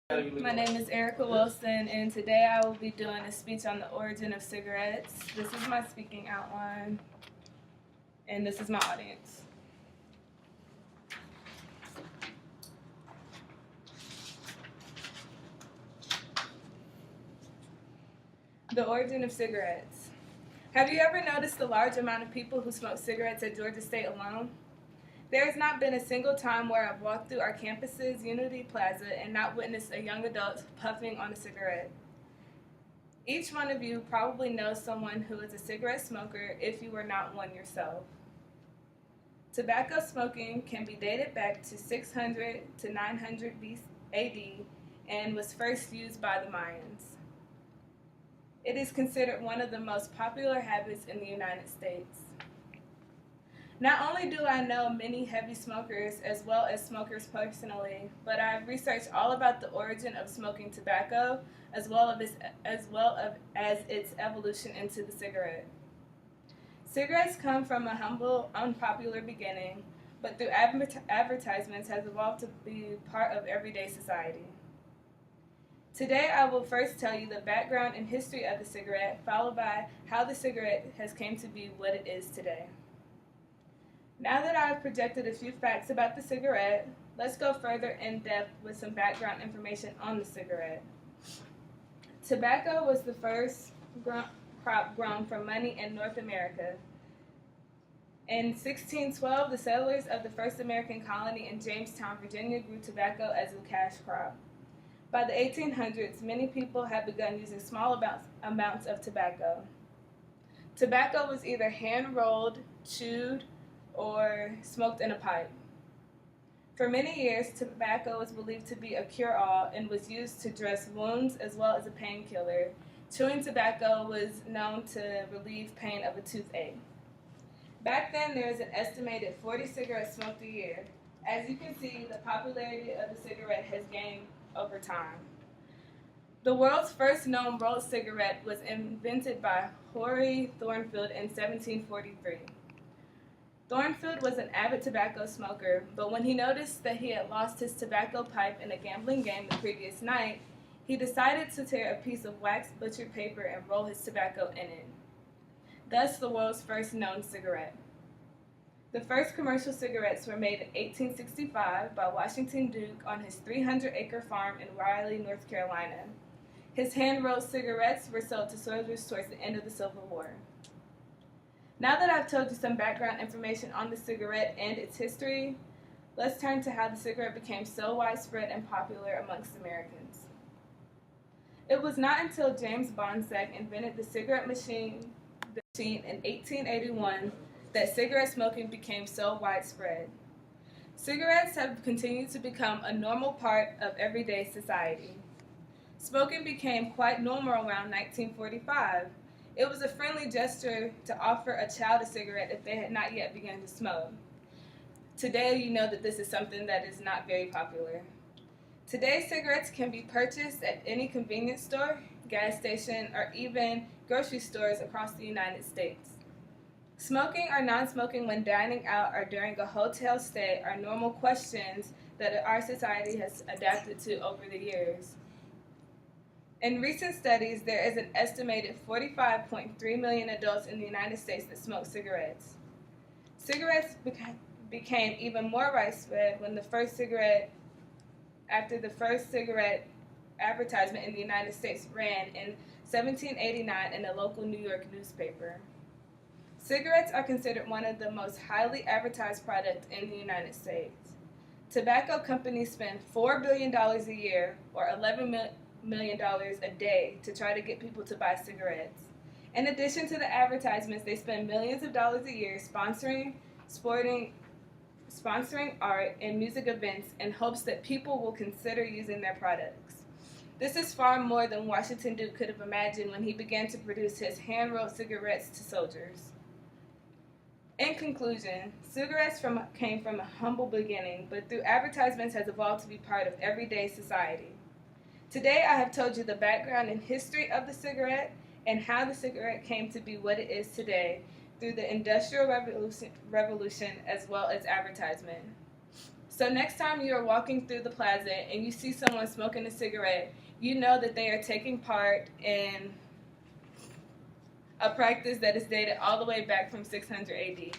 My name is Erica Wilson, and today I will be doing a speech on the origin of cigarettes. This is my speaking outline, and this is my audience. The origin of cigarettes. Have you ever noticed the large amount of people who smoke cigarettes at Georgia State alone? There has not been a single time where I've walked through our campus's Unity Plaza and not witnessed a young adult puffing on a cigarette. Each one of you probably knows someone who is a cigarette smoker if you were not one yourself. Tobacco smoking can be dated back to 600 to 900 AD and was first used by the Mayans. It is considered one of the most popular habits in the United States. Not only do I know many heavy smokers as well as smokers personally, but I've researched all about the origin of smoking tobacco as well as its evolution into the cigarette. Cigarettes come from a humble, unpopular beginning, but through advertisements has evolved to be part of everyday society. Today I will first tell you the background and history of the cigarette, followed by how the cigarette has came to be what it is today. Now that I've projected a few facts about the cigarette, let's go further in depth with some background information on the cigarette. Tobacco was the first crop grown for money in North America. In 1612, the settlers of the first American colony in Jamestown, Virginia, grew tobacco as a cash crop. By the 1800s, many people had begun using small amounts of tobacco. Tobacco was either hand-rolled, chewed, or smoked in a pipe. For many years, tobacco was believed to be a cure-all and was used to dress wounds as well as a painkiller. Chewing tobacco was known to relieve pain of a toothache. Back then, there was an estimated 40 cigarettes smoked a year. As you can see, the popularity of the cigarette has gained over time. The world's first known rolled cigarette was invented by Henry Thornfield in 1743. Thornfield was an avid tobacco smoker, but when he noticed that he had lost his tobacco pipe in a gambling game the previous night, he decided to tear a piece of waxed butchered paper and roll his tobacco in it. Thus, the world's first known cigarette. The first commercial cigarettes were made in 1865 by Washington Duke on his 300-acre farm in Raleigh, North Carolina. His hand-rolled cigarettes were sold to soldiers towards the end of the Civil War. Now that I've told you some background information on the cigarette and its history, let's turn to how the cigarette became so widespread and popular amongst Americans. It was not until James Bonsack invented the cigarette machine in 1881 that cigarette smoking became so widespread. Cigarettes have continued to become a normal part of everyday society. Smoking became quite normal around 1945. It was a friendly gesture to offer a child a cigarette if they had not yet begun to smoke. Today, you know that this is something that is not very popular. Today, cigarettes can be purchased at any convenience store, gas station, or even grocery stores across the United States. Smoking or non-smoking when dining out or during a hotel stay are normal questions that our society has adapted to over the years. In recent studies, there is an estimated 45.3 million adults in the United States that smoke cigarettes. Cigarettes became even more widespread when after the first cigarette advertisement in the United States ran in 1789 in a local New York newspaper. Cigarettes are considered one of the most highly advertised products in the United States. Tobacco companies spend $4 billion a year, or $11 million a day, to try to get people to buy cigarettes. In addition to the advertisements, they spend millions of dollars a year sponsoring art and music events in hopes that people will consider using their products. This is far more than Washington Duke could have imagined when he began to produce his hand-rolled cigarettes to soldiers. In conclusion, cigarettes came from a humble beginning, but through advertisements has evolved to be part of everyday society. Today I have told you the background and history of the cigarette and how the cigarette came to be what it is today through the Industrial Revolution as well as advertisement. So next time you are walking through the plaza and you see someone smoking a cigarette, you know that they are taking part in a practice that is dated all the way back from 600 AD.